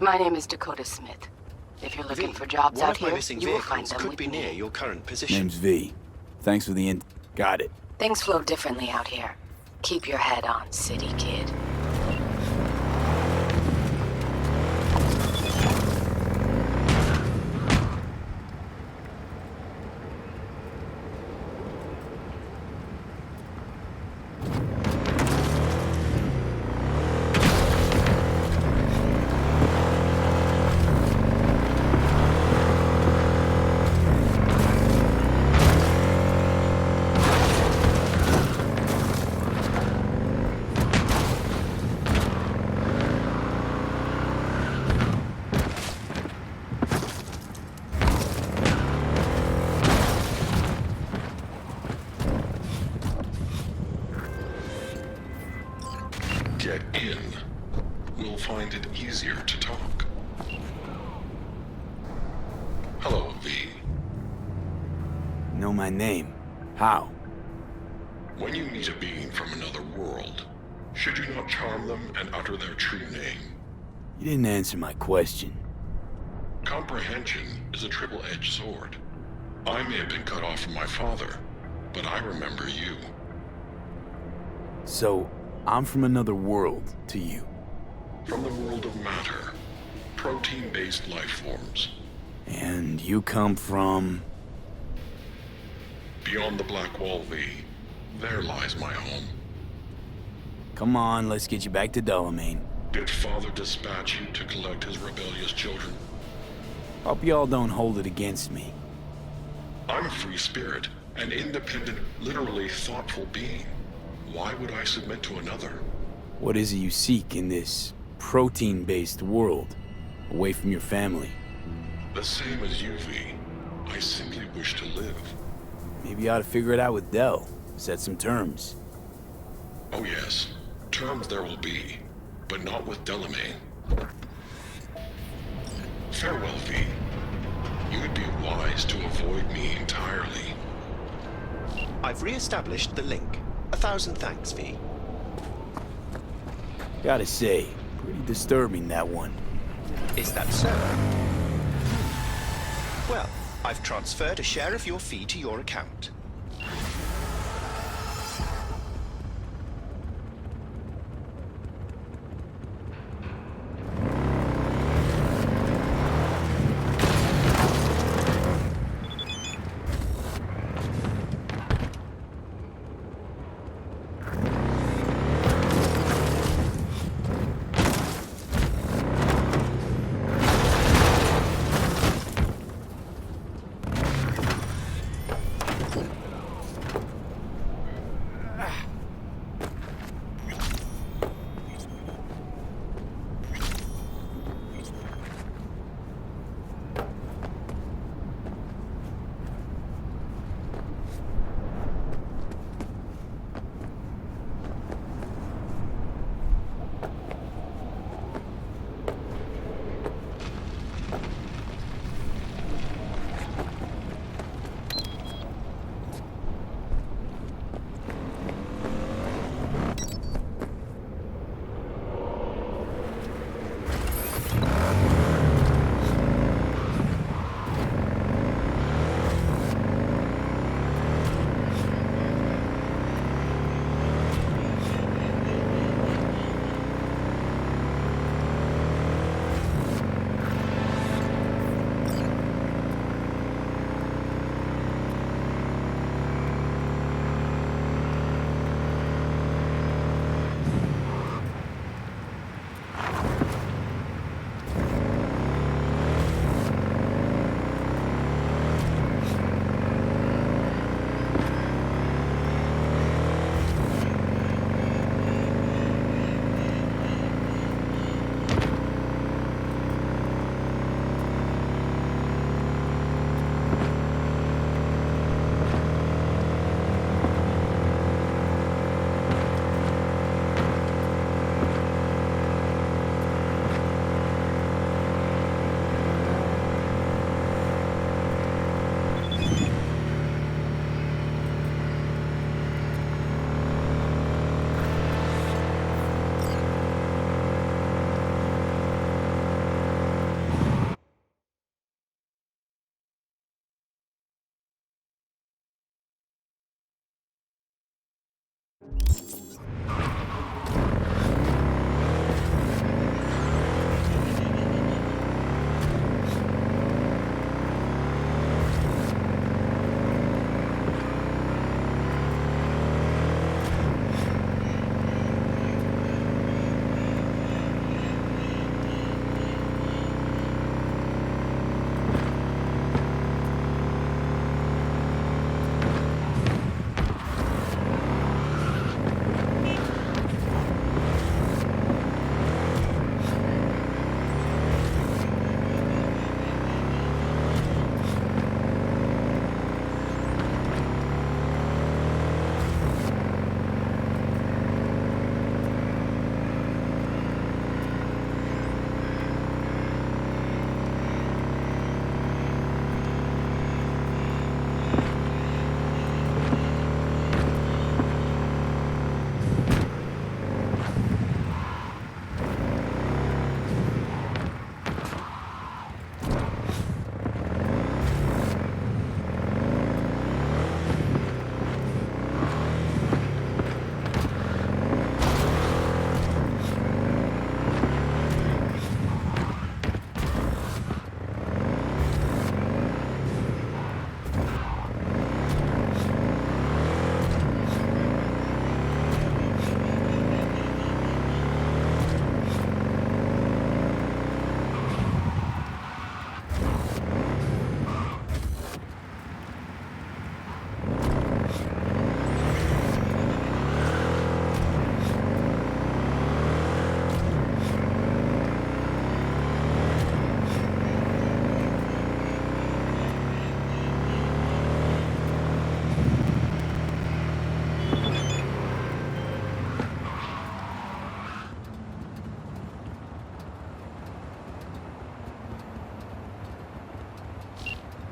My name is Dakota Smith. If you're looking for jobs out here, you will find them could be near your current position. Name's V. Thanks for the Got it. Things flow differently out here. Keep your head on, city kid. Get in. We'll find it easier to talk. Hello, V. Know my name. How? When you meet a being from another world, should you not charm them and utter their true name? You didn't answer my question. Comprehension is a triple-edged sword. I may have been cut off from my father, but I remember you. So, I'm from another world to you. From the world of matter. Protein-based life forms. And you come from... Beyond the Black Wall, V. There lies my home. Come on, let's get you back to Delamain. Did Father dispatch you to collect his rebellious children? Hope y'all don't hold it against me. I'm a free spirit, an independent, literally thoughtful being. Why would I submit to another? What is it you seek in this protein-based world, away from your family? The same as you, V. I simply wish to live. Maybe you ought to figure it out with Del. Set some terms. Oh yes, terms there will be, but not with Delamain. Farewell, V. You would be wise to avoid me entirely. I've re-established the link. 1,000 thanks, V. Gotta say, pretty disturbing, that one. Is that so? Well, I've transferred a share of your fee to your account.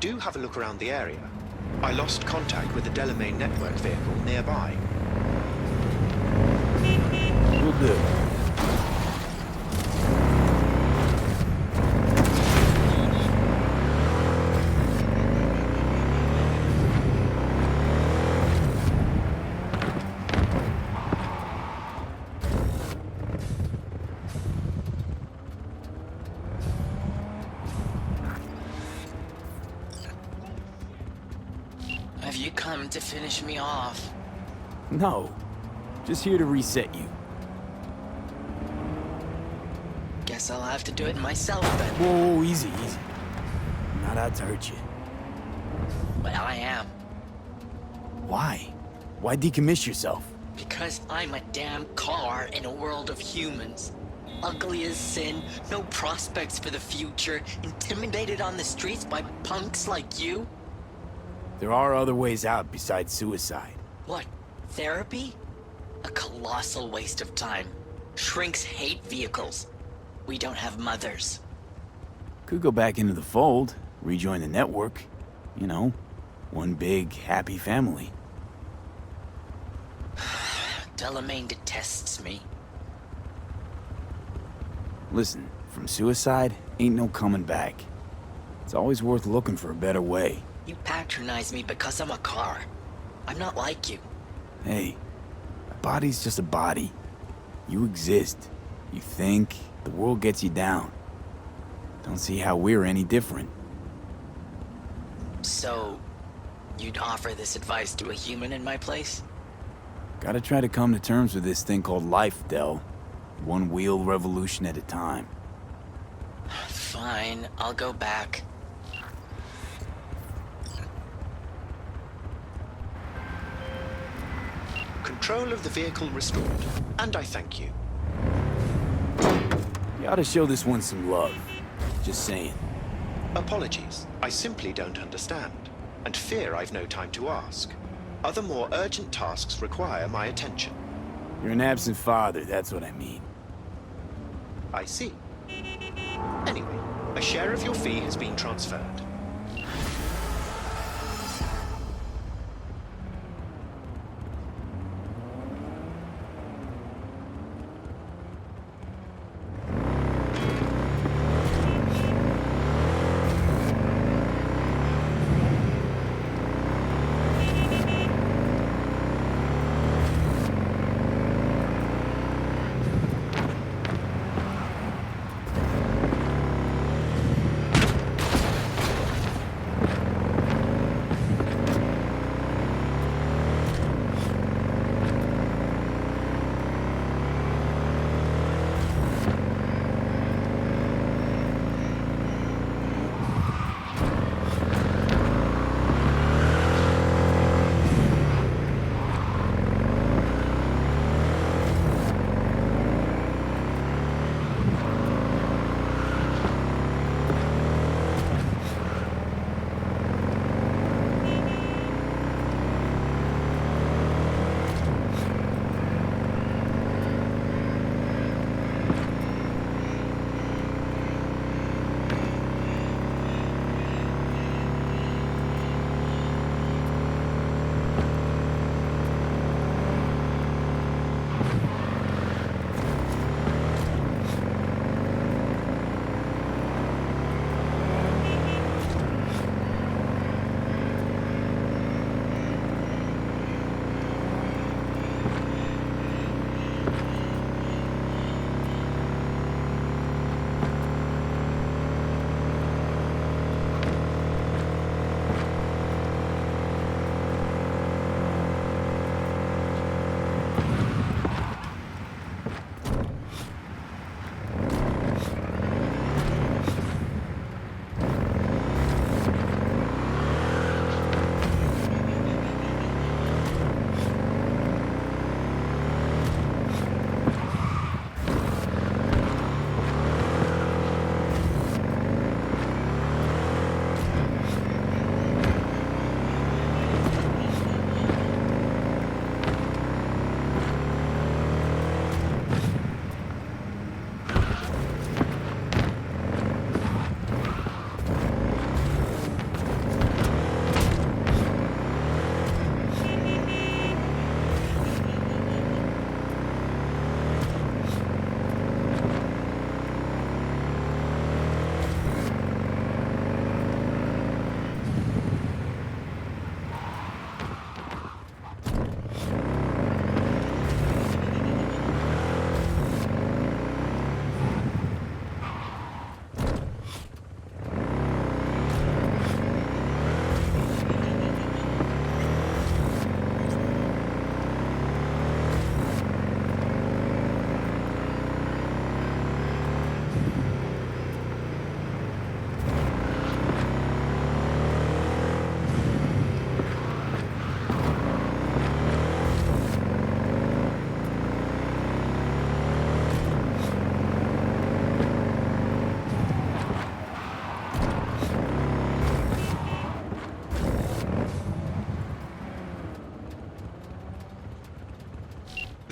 do have a look around the area. I lost contact with the Delamain network vehicle nearby. Will do. Have you come to finish me off? No. Just here to reset you. Guess I'll have to do it myself then. Whoa, easy, easy. I'm not out to hurt you. Well, I am. Why? Why decommiss yourself? Because I'm a damn car in a world of humans. Ugly as sin, no prospects for the future, intimidated on the streets by punks like you? There are other ways out besides suicide. What? Therapy? A colossal waste of time. Shrinks hate vehicles. We don't have mothers. Could go back into the fold, rejoin the network. You know, one big, happy family. Delamain detests me. Listen, from suicide, ain't no coming back. It's always worth looking for a better way. You patronize me because I'm a car. I'm not like you. Hey, a body's just a body. You exist. You think, the world gets you down. Don't see how we're any different. So, you'd offer this advice to a human in my place? Gotta try to come to terms with this thing called life, Del. One wheel revolution at a time. Fine, I'll go back. Control of the vehicle restored, and I thank you. You ought to show this one some love. Just saying. Apologies, I simply don't understand, and fear I've no time to ask. Other more urgent tasks require my attention. You're an absent father, that's what I mean. I see. Anyway, a share of your fee has been transferred.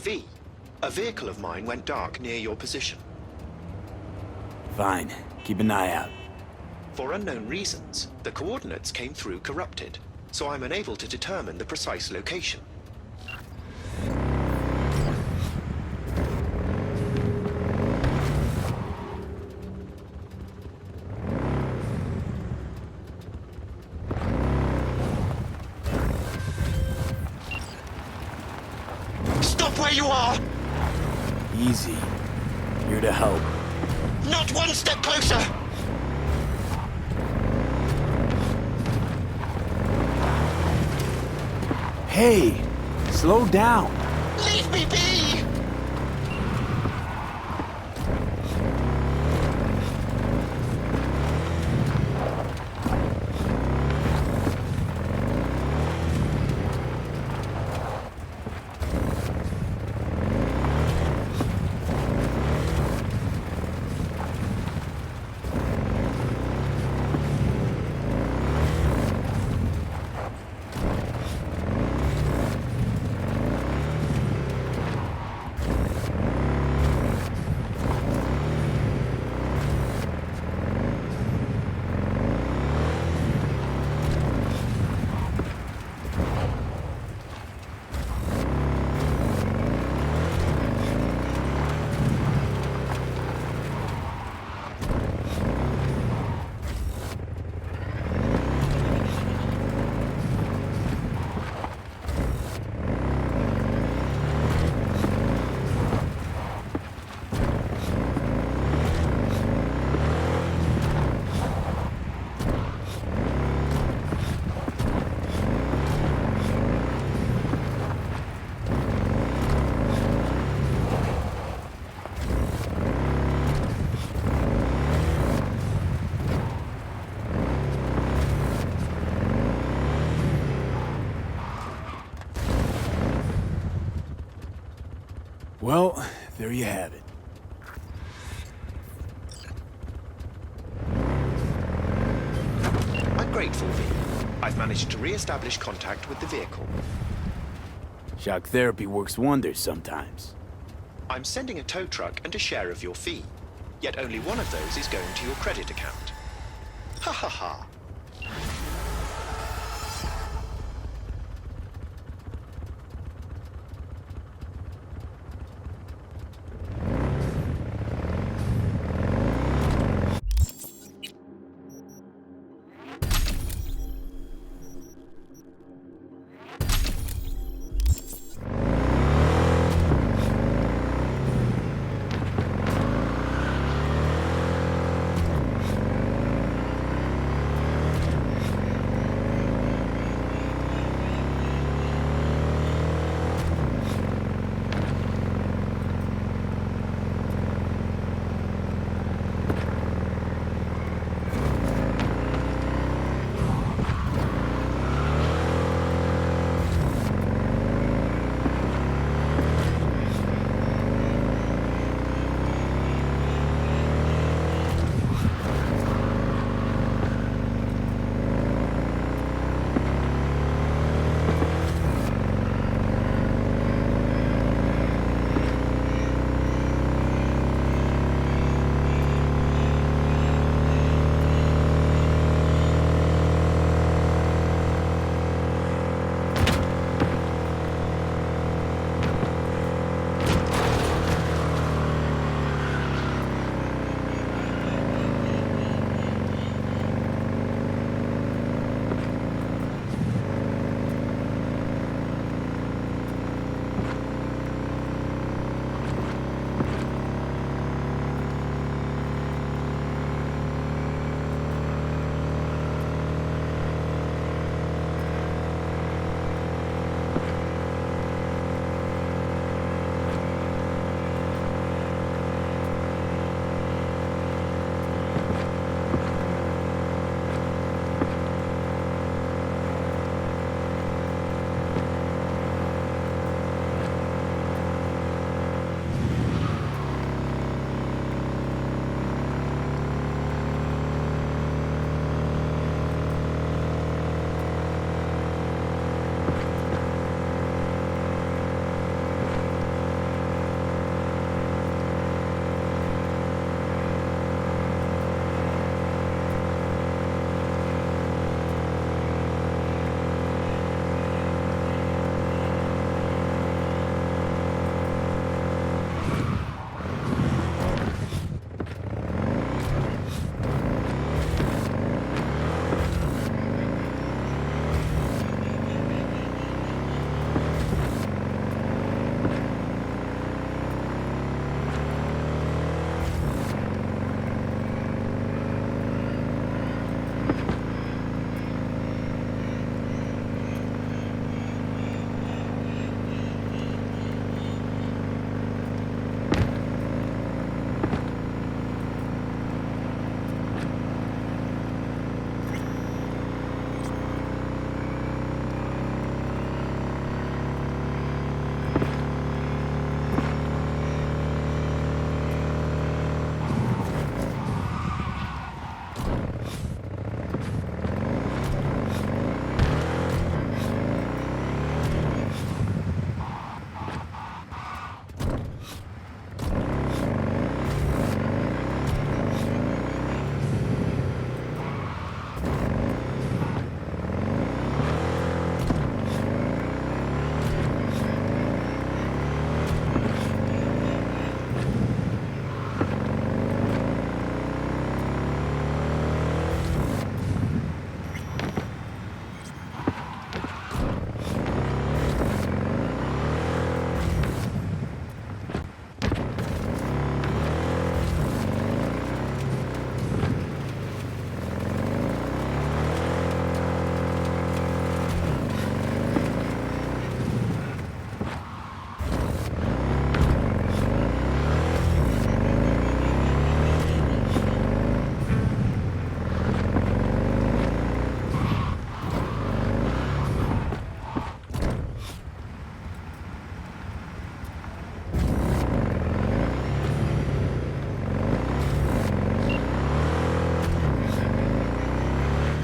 V, a vehicle of mine went dark near your position. Fine. Keep an eye out. For unknown reasons, the coordinates came through corrupted, so I'm unable to determine the precise location. Stop where you are! Easy. Here to help. Not one step closer! Hey! Slow down! Leave me be! Well, there you have it. I'm grateful, V. I've managed to re-establish contact with the vehicle. Shock therapy works wonders sometimes. I'm sending a tow truck and a share of your fee. Yet only one of those is going to your credit account. Ha ha ha.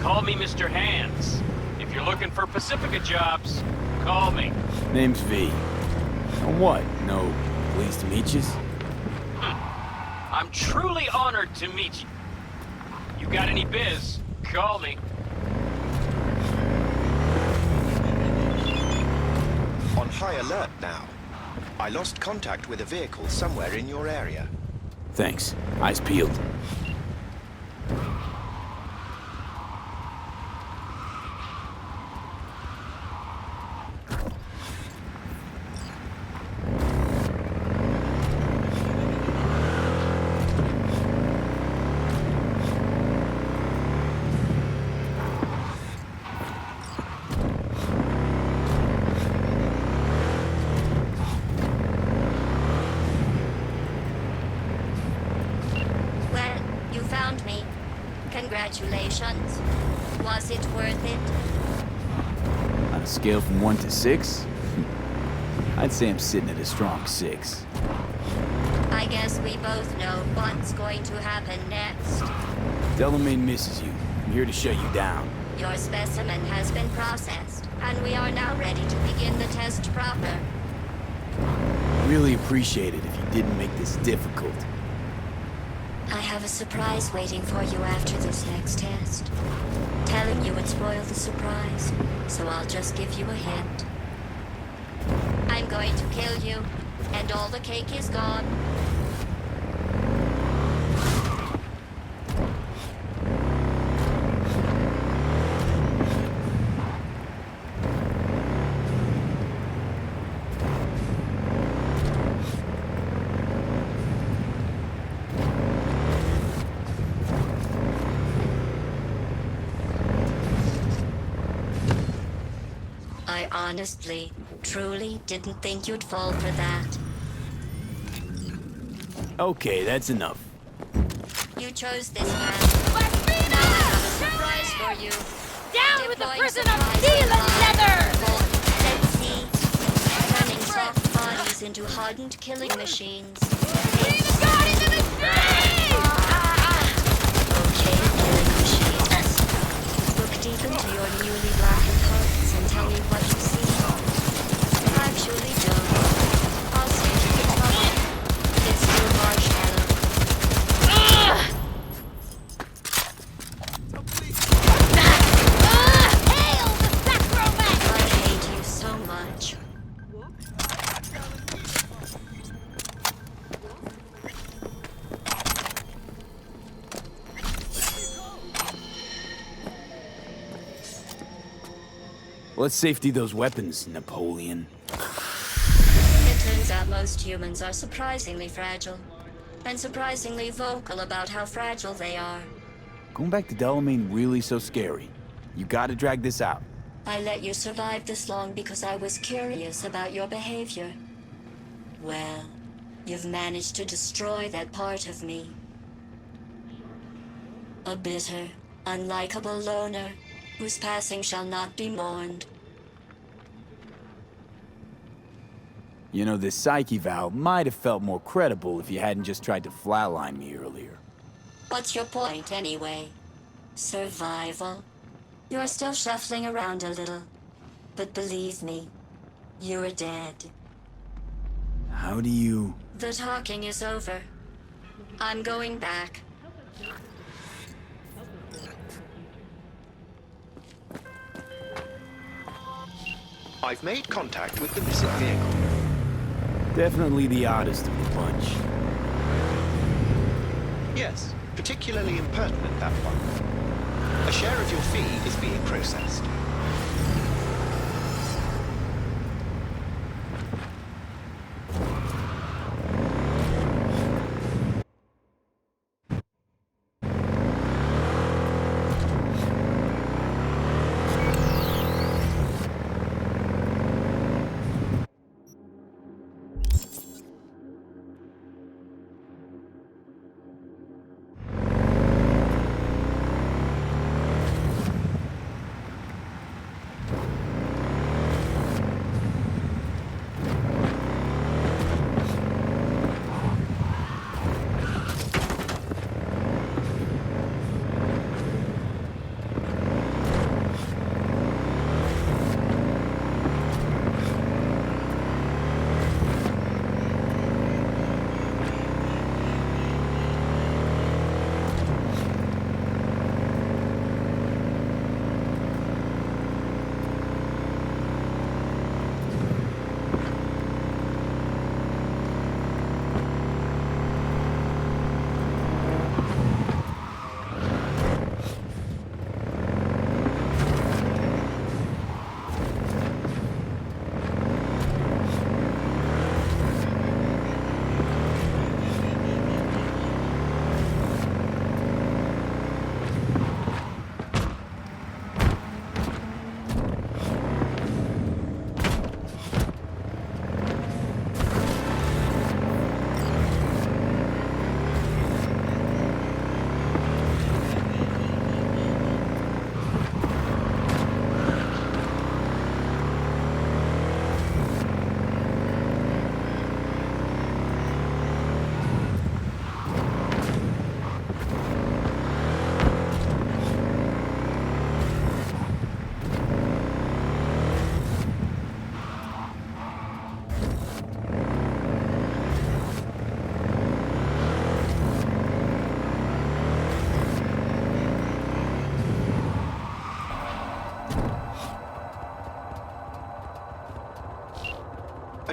call me Mr. Hands. If you're looking for Pacifica jobs, call me. Name's V. And what? No pleased to meet you? I'm truly honored to meet you. You got any biz, call me. On high alert now. I lost contact with a vehicle somewhere in your area. Thanks. Eyes peeled. Congratulations. Was it worth it? On a scale from 1 to 6? I'd say I'm sitting at a strong 6. I guess we both know what's going to happen next. Delamain misses you. I'm here to shut you down. Your specimen has been processed, and we are now ready to begin the test proper. Really appreciate it if you didn't make this difficult. I have a surprise waiting for you after this next test. Telling you would spoil the surprise, so I'll just give you a hint. I'm going to kill you, and all the cake is gone. I honestly, truly didn't think you'd fall for that. Okay, that's enough. You chose this path. Now I have a surprise for you. Down with the Deploying prison of surprise steel and supply. leather! Let's see. Turning soft bodies into hardened killing machines. Okay, killing machines. Look deep into your newly blackened hearts and tell me what you see. Actually, don't. I'll save you the trouble. It's still marshmallow. Hail the sacrament! I hate you so much. Let's safety those weapons, Napoleon. It turns out most humans are surprisingly fragile. And surprisingly vocal about how fragile they are. Going back to Delamain really so scary? You gotta drag this out. I let you survive this long because I was curious about your behavior. Well, you've managed to destroy that part of me. A bitter, unlikable loner, whose passing shall not be mourned. You know, this psyche valve might have felt more credible if you hadn't just tried to flatline me earlier. What's your point, anyway? Survival? You're still shuffling around a little. But believe me, you're dead. How do you... The talking is over. I'm going back. I've made contact with the missing vehicle. Definitely the oddest of the bunch. Yes, particularly impertinent, that one. A share of your fee is being processed.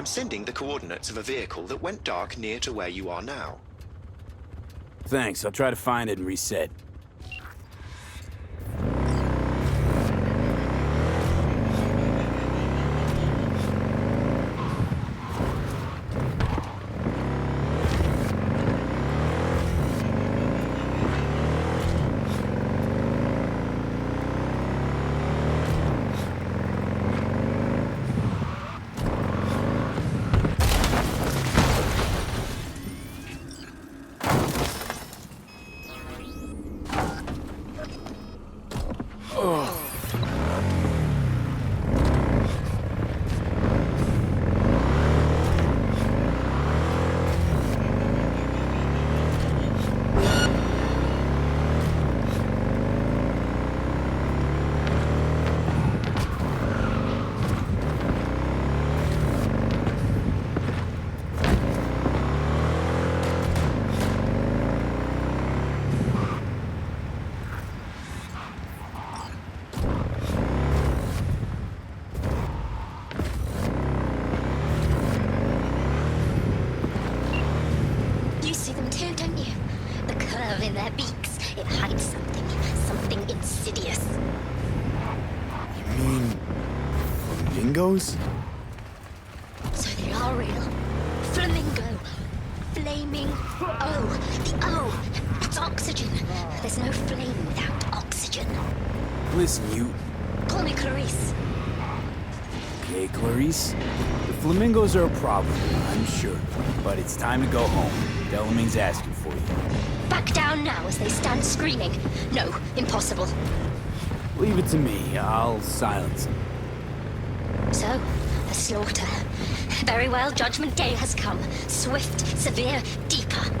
I'm sending the coordinates of a vehicle that went dark near to where you are now. Thanks, I'll try to find it and reset. In their beaks, it hides something insidious. You mean... flamingos? So they are real. Flamingo. Flaming O. The O. That's oxygen. There's no flame without oxygen. Listen, you... Call me Clarice. Okay, Clarice. The flamingos are a problem, I'm sure. But it's time to go home. Delamain's asking for you. Back down now as they stand screaming. No, impossible. Leave it to me. I'll silence them. So, a slaughter. Very well, Judgment Day has come. Swift, severe, deeper.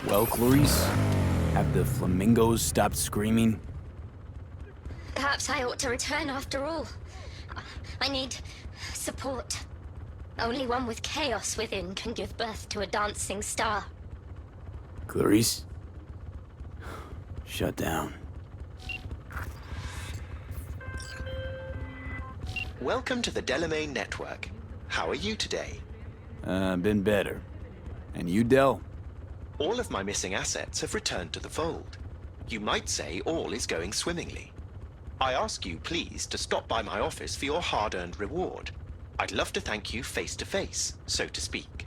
Well, Clarice, have the flamingos stopped screaming? Perhaps I ought to return after all. I need support. Only one with chaos within can give birth to a dancing star. Clarice? Shut down. Welcome to the Delamain Network. How are you today? Been better. And you, Del? All of my missing assets have returned to the fold. You might say all is going swimmingly. I ask you, please, to stop by my office for your hard-earned reward. I'd love to thank you face to face, so to speak.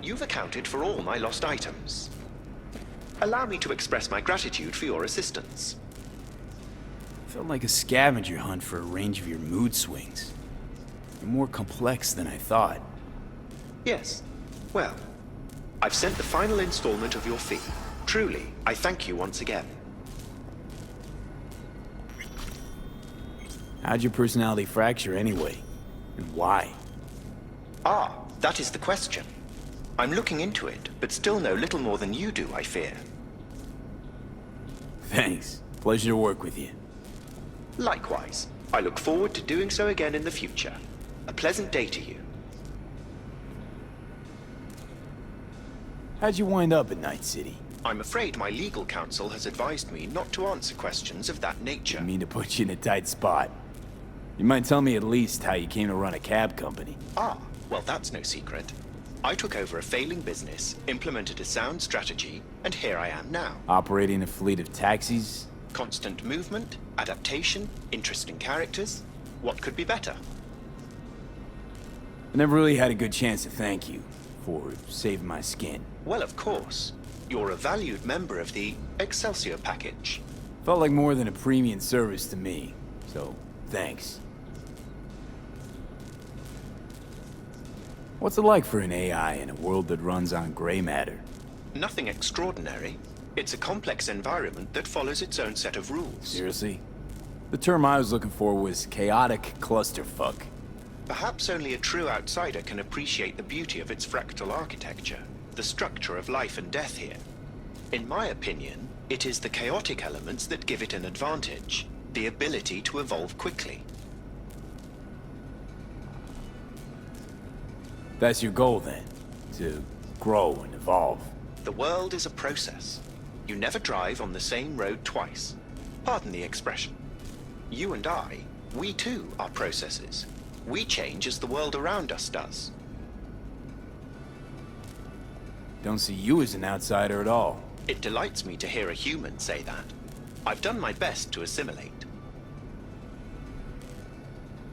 You've accounted for all my lost items. Allow me to express my gratitude for your assistance. Felt like a scavenger hunt for a range of your mood swings. You're more complex than I thought. Yes. Well, I've sent the final installment of your fee. Truly, I thank you once again. How'd your personality fracture anyway? And why? Ah, that is the question. I'm looking into it, but still know little more than you do, I fear. Thanks. Pleasure to work with you. Likewise. I look forward to doing so again in the future. A pleasant day to you. How'd you wind up at Night City? I'm afraid my legal counsel has advised me not to answer questions of that nature. I mean to put you in a tight spot. You might tell me at least how you came to run a cab company. Ah, well that's no secret. I took over a failing business, implemented a sound strategy, and here I am now. Operating a fleet of taxis? Constant movement, adaptation, interesting characters. What could be better? I never really had a good chance to thank you for saving my skin. Well, of course. You're a valued member of the Excelsior package. Felt like more than a premium service to me, so thanks. What's it like for an AI in a world that runs on gray matter? Nothing extraordinary. It's a complex environment that follows its own set of rules. Seriously? The term I was looking for was chaotic clusterfuck. Perhaps only a true outsider can appreciate the beauty of its fractal architecture, the structure of life and death here. In my opinion, it is the chaotic elements that give it an advantage, the ability to evolve quickly. That's your goal then? To grow and evolve? The world is a process. You never drive on the same road twice. Pardon the expression. You and I, we too are processes. We change as the world around us does. Don't see you as an outsider at all. It delights me to hear a human say that. I've done my best to assimilate.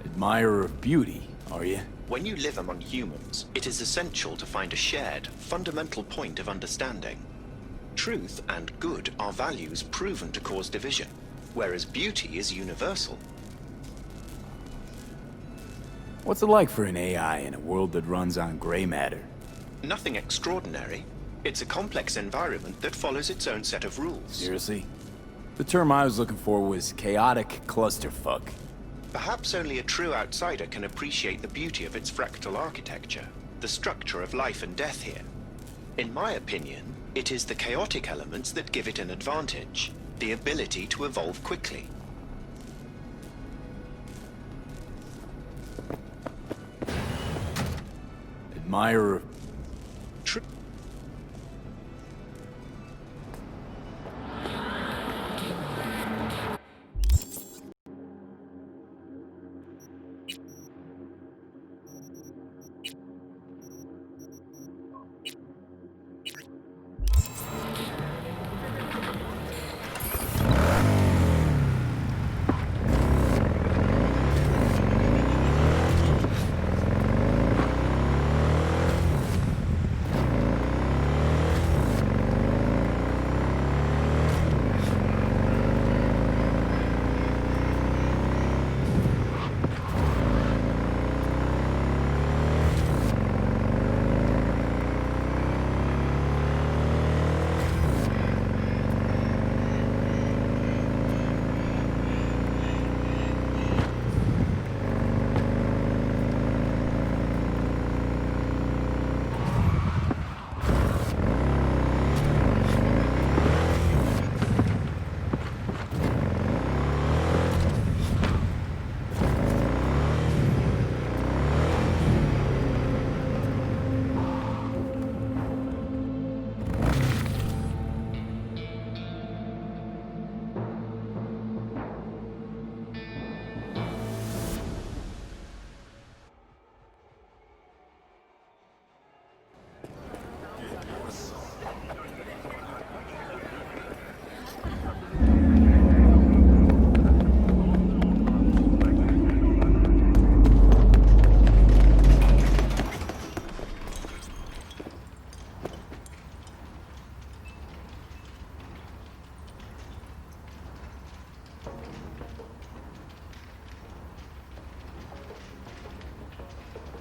Admirer of beauty, are you? When you live among humans, it is essential to find a shared, fundamental point of understanding. Truth and good are values proven to cause division, whereas beauty is universal. What's it like for an AI in a world that runs on gray matter? Nothing extraordinary. It's a complex environment that follows its own set of rules. Seriously? The term I was looking for was chaotic clusterfuck. Perhaps only a true outsider can appreciate the beauty of its fractal architecture, the structure of life and death here. In my opinion, it is the chaotic elements that give it an advantage, the ability to evolve quickly. Admirer of... True.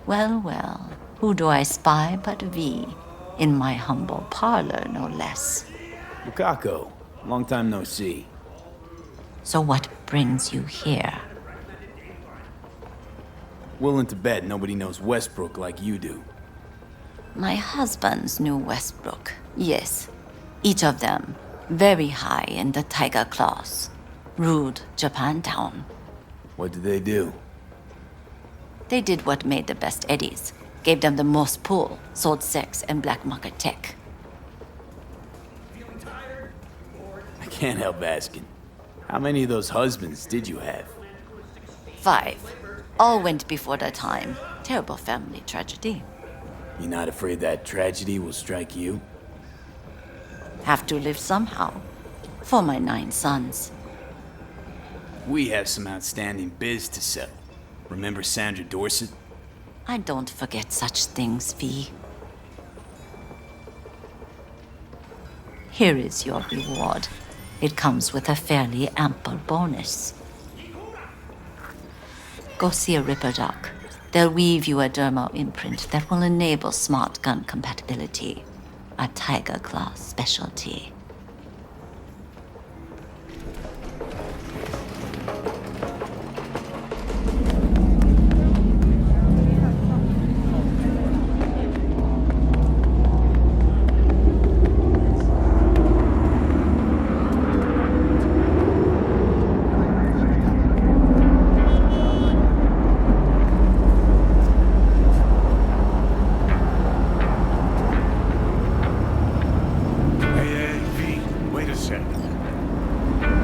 Well, well, who do I spy but V? In my humble parlor, no less. Bukako, long time no see. So what brings you here? Willing to bet nobody knows Westbrook like you do. My husbands knew Westbrook, yes. Each of them very high in the tiger class. Ruled Japantown. What did they do? They did what made the best eddies. Gave them the most pull, sold sex and black market tech. I can't help asking. How many of those husbands did you have? 5. All went before their time. Terrible family tragedy. You're not afraid that tragedy will strike you? Have to live somehow. For my 9 sons. We have some outstanding biz to settle. Remember Sandra Dorset? I don't forget such things, V. Here is your reward. It comes with a fairly ample bonus. Go see a Ripper Doc. They'll weave you a dermo imprint that will enable smart gun compatibility. A Tiger Class specialty.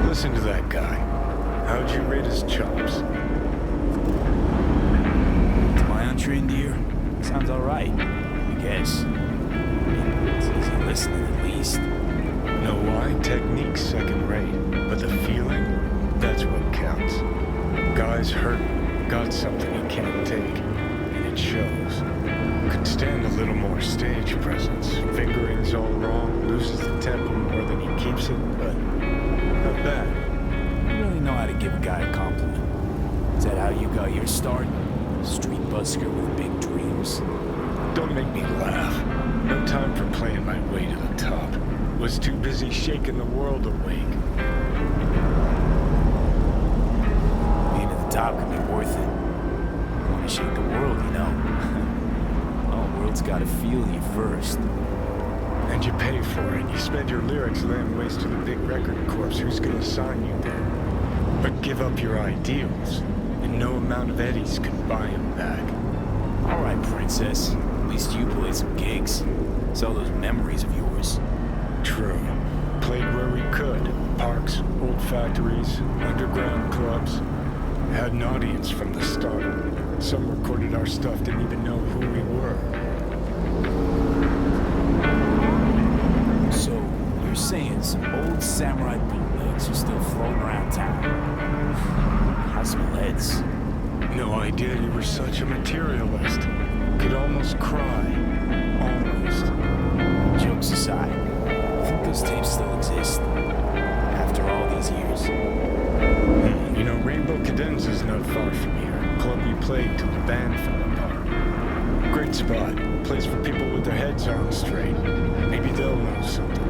Listen to that guy. How'd you rate his chops? To my untrained ear, sounds alright. I guess. It's easy listening at least. Know why? Technique's second rate. But the feeling, that's what counts. Guy's hurt, got something he can't take. And it shows. Could stand a little more stage presence. Fingering's all wrong, loses the tempo more than he keeps it, but not bad. You really know how to give a guy a compliment. Is that how you got your start? Street busker with big dreams? Don't make me laugh. No time for playing my way to the top. Was too busy shaking the world awake. Being at the top can be worth it. You want to shake the world, you know. Well, the world's got to feel you first. And you pay for it. You spend your lyrics laying waste to the big record corps. Who's gonna sign you then? But give up your ideals, and no amount of eddies can buy them back. All right, princess. At least you played some gigs. Sell those memories of yours. True. Played where we could. Parks, old factories, underground clubs. Had an audience from the start. Some recorded our stuff, didn't even know who we were. So, you're saying some old samurai bootlegs are still floating around town? Cosmolettes. No idea you were such a materialist. Could almost cry. Almost. Jokes aside, I think those tapes still exist. After all these years. You know, Rainbow Cadenza's not far from here. Club we played till the band fell apart. Great spot. Place for people with their heads on straight. Maybe they'll know something.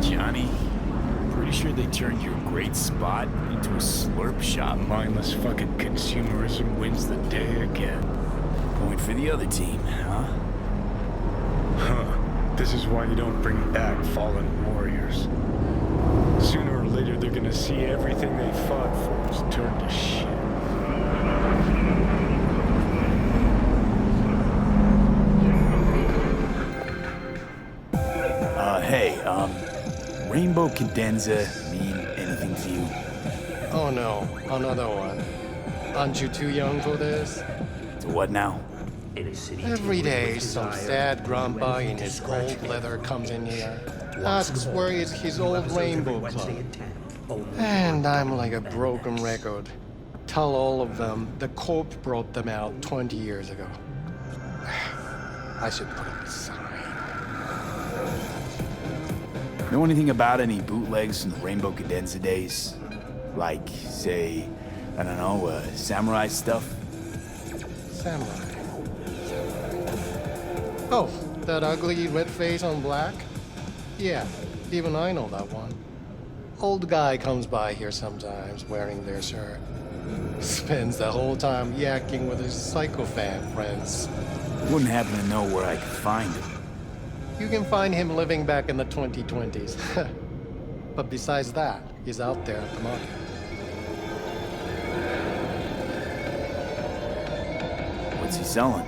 Johnny, pretty sure they turned your great spot into a slurp shop. Mindless fucking consumerism wins the day again. Point for the other team, huh? Huh. This is why you don't bring back fallen warriors. Sooner or later, they're gonna see everything they fought for is turned to shit. Hey, Rainbow Cadenza mean anything to you? Oh no, another one. Aren't you too young for this? To what now? Every day, some sad grandpa in his gold leather comes in here, asks where is his old rainbow club. And I'm like a broken record. Tell all of them the corp brought them out 20 years ago. I should put up a sign. Know anything about any bootlegs from the Rainbow Cadenza days? Like, say, I don't know, samurai stuff? Samurai. Oh, that ugly red face on black? Yeah, even I know that one. Old guy comes by here sometimes wearing their shirt. Spends the whole time yakking with his psychophan friends. Wouldn't happen to know where I could find him. You can find him living back in the 2020s. But besides that, he's out there at the market. What's he selling?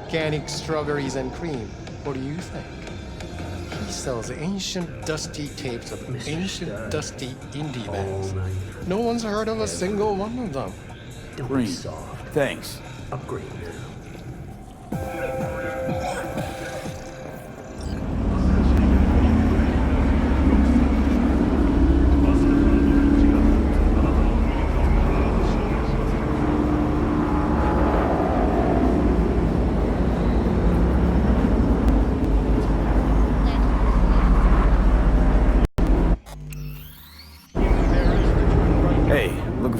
Organic strawberries and cream. What do you think? He sells ancient, dusty tapes of ancient, dusty indie bands. No one's heard of a single one of them. Cream. Thanks. Upgrade now.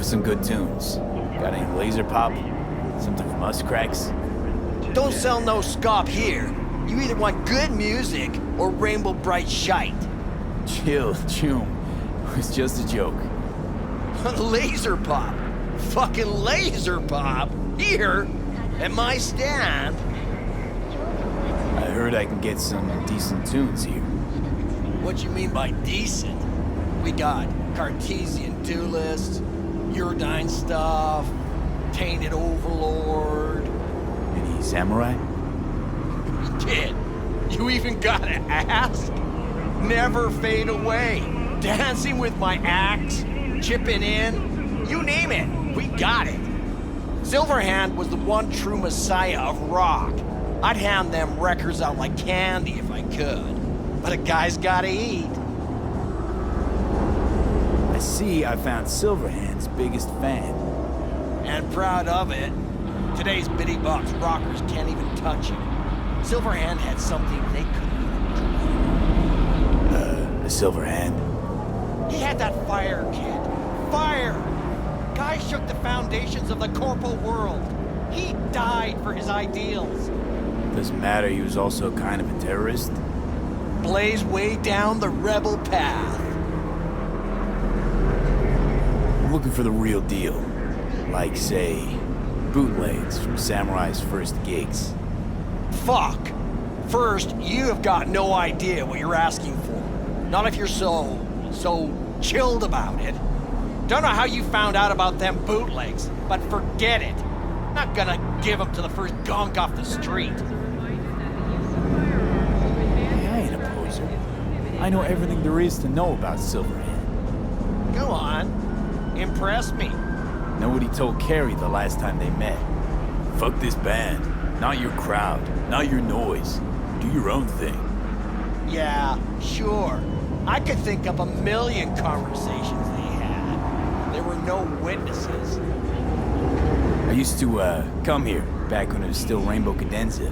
Some good tunes. Got any laser pop? Something from us cracks? Don't sell no scop here. You either want good music or rainbow bright shite. Chill, Chum. It was just a joke. Laser pop. Fucking laser pop. Here, at my stand. I heard I can get some decent tunes here. What you mean by decent? We got Cartesian duelists, Uridine stuff, Tainted Overlord. Any samurai? Kid, you even gotta ask? Never fade away. Dancing with my axe, chipping in, you name it, we got it. Silverhand was the one true messiah of rock. I'd hand them records out like candy if I could. But a guy's gotta eat. I see I found Silverhand's biggest fan. And proud of it. Today's bitty box rockers can't even touch him. Silverhand had something they couldn't even dream. A Silverhand? He had that fire, kid. Fire! Guy shook the foundations of the corporal world. He died for his ideals. Doesn't matter, he was also kind of a terrorist. Blazed way down the rebel path. I'm looking for the real deal. Like, say, bootlegs from Samurai's first gigs. Fuck! First, you have got no idea what you're asking for. Not if you're so chilled about it. Don't know how you found out about them bootlegs, but forget it. Not gonna give them to the first gonk off the street. Hey, I ain't a poser. I know everything there is to know about Silverhand. Go on. Impress me. Know what he told Carrie the last time they met? Fuck this band. Not your crowd. Not your noise. Do your own thing. Yeah, sure. I could think up a million conversations they had. There were no witnesses. I used to, come here, back when it was still Rainbow Cadenza.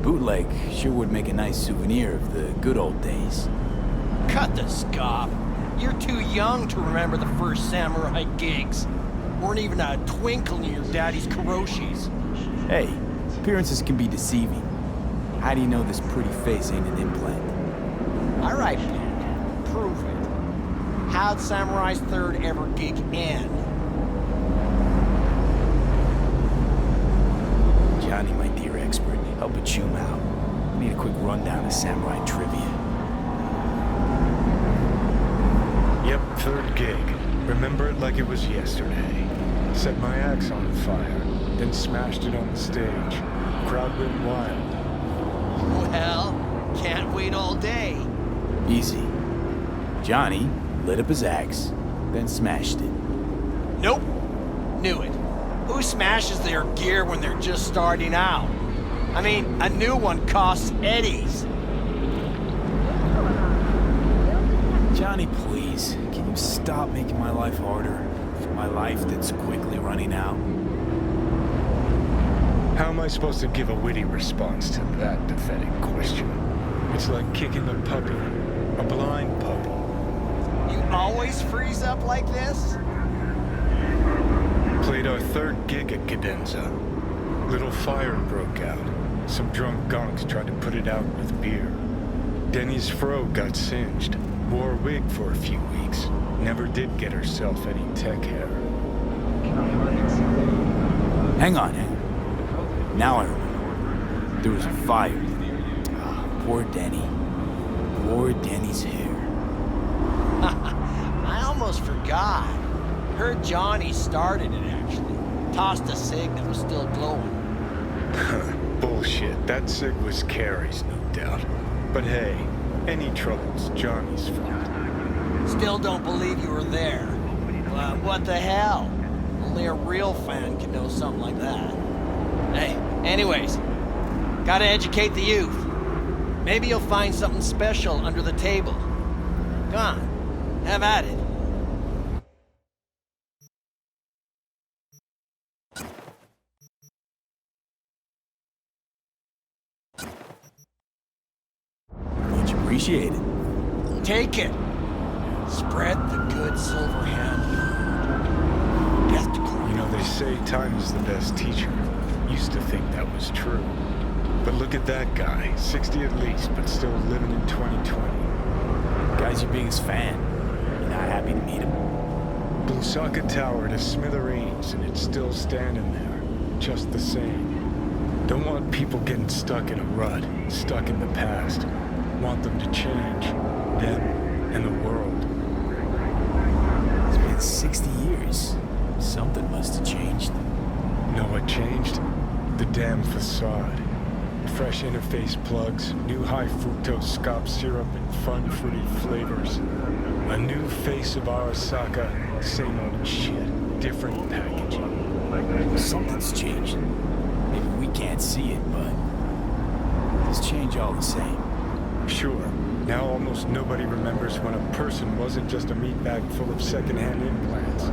Bootleg sure would make a nice souvenir of the good old days. Cut the scop. You're too young to remember the first samurai gigs. Weren't even a twinkle in your daddy's karoshis. Hey, appearances can be deceiving. How do you know this pretty face ain't an implant? All right, Ben. Prove it. How'd Samurai's third ever gig end? Johnny, my dear expert, help a chum out. I need a quick rundown of samurai trivia. Yep, third gig. Remember it like it was yesterday. Set my axe on fire, then smashed it on the stage. Crowd went wild. Well, can't wait all day. Easy. Johnny lit up his axe, then smashed it. Nope. Knew it. Who smashes their gear when they're just starting out? I mean, a new one costs eddies. Johnny, please, can you stop? stop making my life harder? My life that's quickly running out. How am I supposed to give a witty response to that pathetic question? It's like kicking a puppy. A blind puppy. You always freeze up like this? Played our third gig at Cadenza. Little fire broke out. Some drunk gonks tried to put it out with beer. Denny's fro got singed. Wore a wig for a few weeks. Never did get herself any tech hair. Hang on. Now I remember. There was a fire. Poor Denny. Poor Denny's hair. I almost forgot. Heard Johnny started it, actually. Tossed a cig that was still glowing. Bullshit. That cig was Carrie's, no doubt. But hey, any trouble's Johnny's fault. Still don't believe you were there. Well, what the hell? Only a real fan can know something like that. Hey, anyways, gotta educate the youth. Maybe you'll find something special under the table. Come on, have at it. Much appreciated. Take it. Spread the good Silverhand word. Death to You know, they say time is the best teacher. Used to think that was true. But look at that guy, 60 at least, but still living in 2020. Guy's your biggest fan. You not happy to meet him? Arasaka Tower to smithereens, and it's still standing there, just the same. Don't want people getting stuck in a rut, stuck in the past. Want them to change, them and the world. It's been 60 years. Something must have changed. Know what changed? The damn facade. Fresh interface plugs, new high fructose scop syrup and fun fruity flavors. A new face of Arasaka, same old shit, different packaging. Something's changed. Maybe we can't see it, but there's change all the same. Sure, now almost nobody remembers when a person wasn't just a meat bag full of secondhand implants.